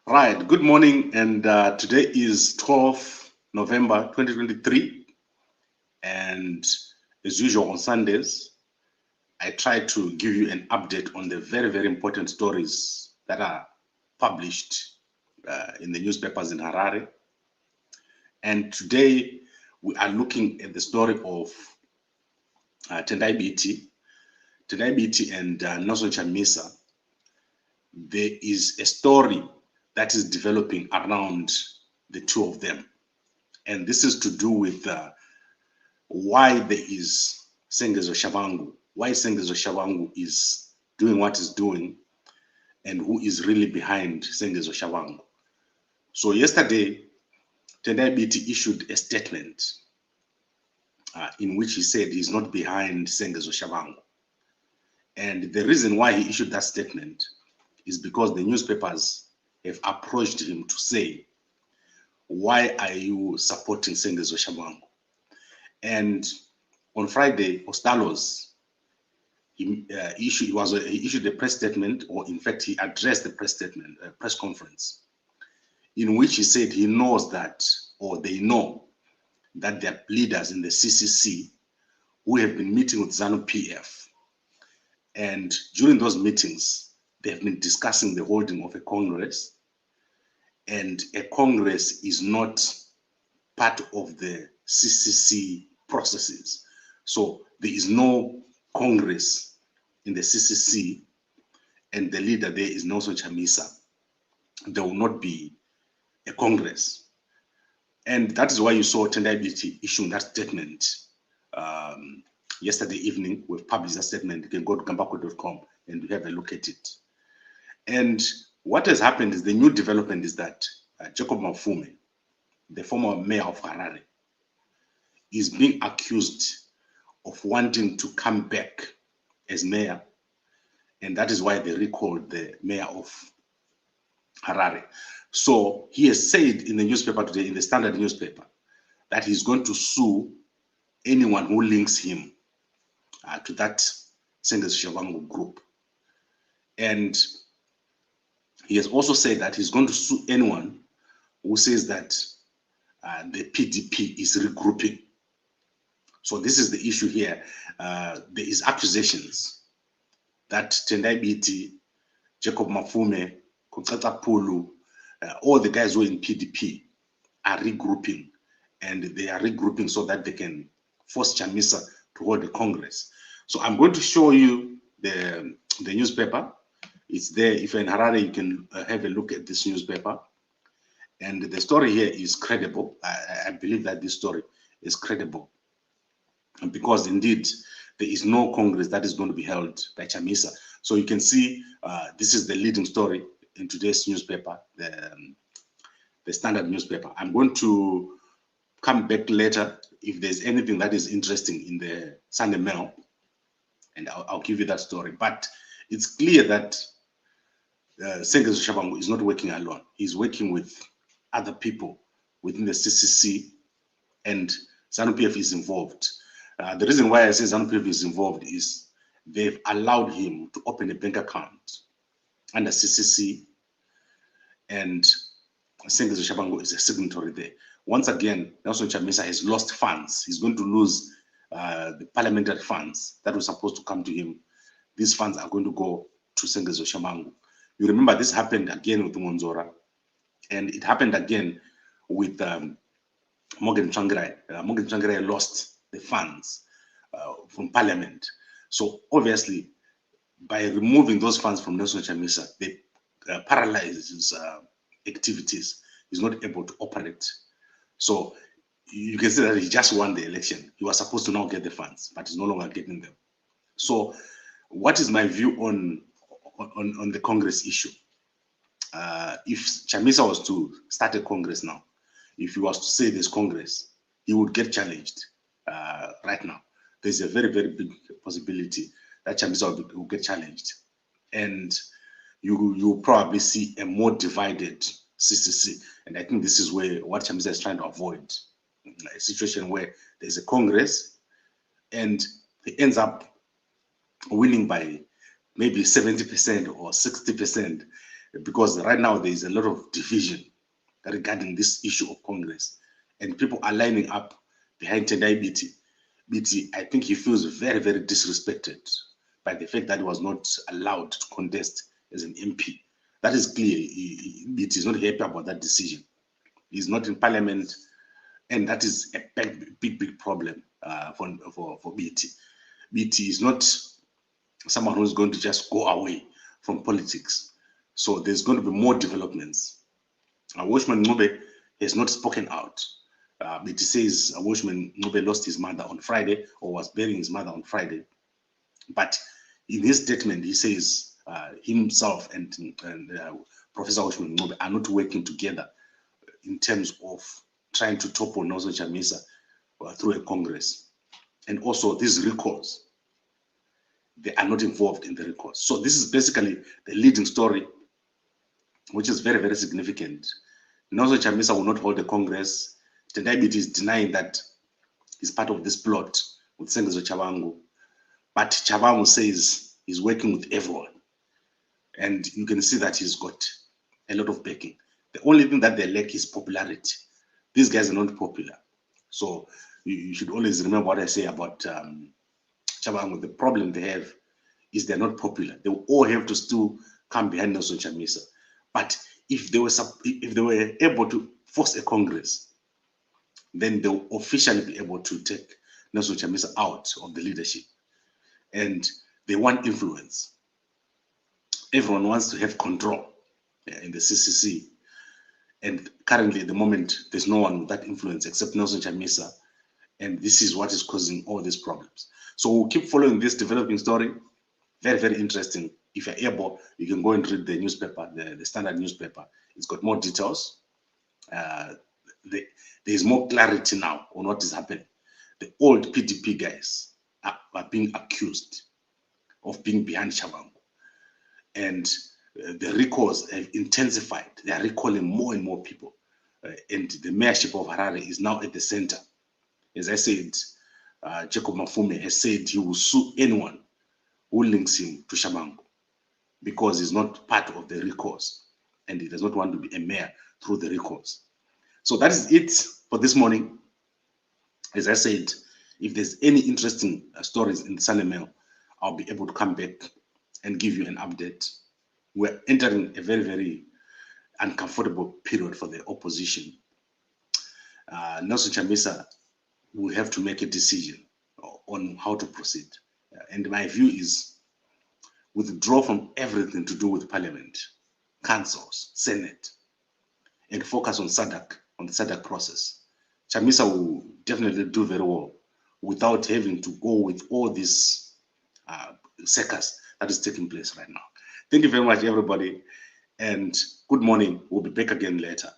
Right, good morning, and today is 12th November 2023, and as usual on Sundays, I try to give you an update on the very, very important stories that are published in the newspapers in Harare. And today we are looking at the story of Biti and Nelson Chamisa. There is a story that is developing around the two of them. And this is to do with why there is Sengezo Shabangu, why Sengezo Shabangu is doing what he's doing, and who is really behind Sengezo Shabangu. So yesterday, Tendai Biti issued a statement in which he said he's not behind Sengezo Shabangu. And the reason why he issued that statement is because the newspapers have approached him to say, why are you supporting Sengezo Shabangu? And on Friday, Ostalos, he issued a press statement, or in fact, he addressed the press conference, in which he said he knows that, or they know that there are leaders in the CCC who have been meeting with ZANU-PF. And during those meetings, they have been discussing the holding of a Congress, and a Congress is not part of the CCC processes. So there is no Congress in the CCC, and the leader there is Nelson Chamisa. There will not be a Congress. And that is why you saw Tendai Biti issuing that statement yesterday evening. We've published that statement. You can go to kambako.com and have a look at it. And what has happened is, the new development is that Jacob Mafume, the former mayor of Harare, is being accused of wanting to come back as mayor, and that is why they recalled the mayor of Harare. So he has said in the newspaper today, in the Standard newspaper, that he's going to sue anyone who links him to that Sengezo Shabangu group. And he has also said that he's going to sue anyone who says that the PDP is regrouping. So this is the issue here. There is accusations that Tendai Biti, Jacob Mafume, Kutsata Pulu, all the guys who are in PDP are regrouping, and they are regrouping so that they can force Chamisa to hold the Congress. So I'm going to show you the newspaper. It's there. If you're in Harare, you can have a look at this newspaper. And the story here is credible. I believe that this story is credible, because indeed there is no Congress that is going to be held by Chamisa. So you can see this is the leading story in today's newspaper, the Standard newspaper. I'm going to come back later if there's anything that is interesting in the Sunday Mail, and I'll give you that story. But it's clear that Sengezo Shabangu is not working alone. He's working with other people within the CCC, and ZANU-PF is involved. The reason why I say ZANU-PF is involved is they've allowed him to open a bank account under CCC, and Sengezo Shabangu is a signatory there. Once again, Nelson Chamisa has lost funds. He's going to lose the parliamentary funds that were supposed to come to him. These funds are going to go to Sengezo Shabangu. You remember this happened again with Monzora, and it happened again with Morgan Tsvangirai. Morgan Tsvangirai lost the funds from parliament. So obviously, by removing those funds from Nelson Chamisa, they paralyze his activities. He's not able to operate. So you can see that he just won the election. He was supposed to now get the funds, but he's no longer getting them. So what is my view on the Congress issue? If Chamisa was to start a Congress now, if he was to say there's Congress, he would get challenged right now. There's a very, very big possibility that Chamisa will get challenged. And you will probably see a more divided CCC. And I think this is what Chamisa is trying to avoid, a situation where there's a Congress and he ends up winning by maybe 70% or 60%. because right now there is a lot of division regarding this issue of Congress, and people are lining up behind Tendai Biti. Biti, I think he feels very, very disrespected by the fact that he was not allowed to contest as an MP. That is clear. Biti is not happy about that decision. He's not in parliament, and that is a big problem for Biti. Biti is not someone who's going to just go away from politics. So there's going to be more developments. Watchman Ncube has not spoken out. It says Watchman Ncube lost his mother on Friday, or was burying his mother on Friday. But in his statement, he says himself and Professor Watchman Ncube are not working together in terms of trying to topple Nelson Chamisa through a Congress. And also these recalls, they are not involved in the recalls. So this is basically the leading story, which is very, very significant. Nelson Chamisa will not hold a Congress. Tendai Biti is denying that he's part of this plot with Sengezo Chabangu. But Chabangu says he's working with everyone. And you can see that he's got a lot of backing. The only thing that they lack is popularity. These guys are not popular. So you should always remember what I say about Chabangu. The problem they have is they're not popular. They will all have to still come behind Nelson Chamisa. But if they were able to force a Congress, then they will officially be able to take Nelson Chamisa out of the leadership. And they want influence. Everyone wants to have control in the CCC. And currently, at the moment, there's no one with that influence except Nelson Chamisa. And this is what is causing all these problems. So we'll keep following this developing story. Very, very interesting. If you're able, you can go and read the newspaper, the Standard newspaper. It's got more details. There is more clarity now on what is happening. The old PDP guys are being accused of being behind Chabangu. And the recalls have intensified. They are recalling more and more people. And the mayorship of Harare is now at the center. As I said, Jacob Mafume has said he will sue anyone who links him to Chabangu because he's not part of the recalls and he does not want to be a mayor through the recalls. So that is it for this morning. As I said, if there's any interesting stories in the Sunday Mail, I'll be able to come back and give you an update. We're entering a very, very uncomfortable period for the opposition. Nelson Chamisa will have to make a decision on how to proceed. And my view is withdraw from everything to do with parliament, councils, Senate, and focus on SADC, on the SADC process. Chamisa will definitely do very well without having to go with all this circus that is taking place right now. Thank you very much, everybody, and good morning. We'll be back again later.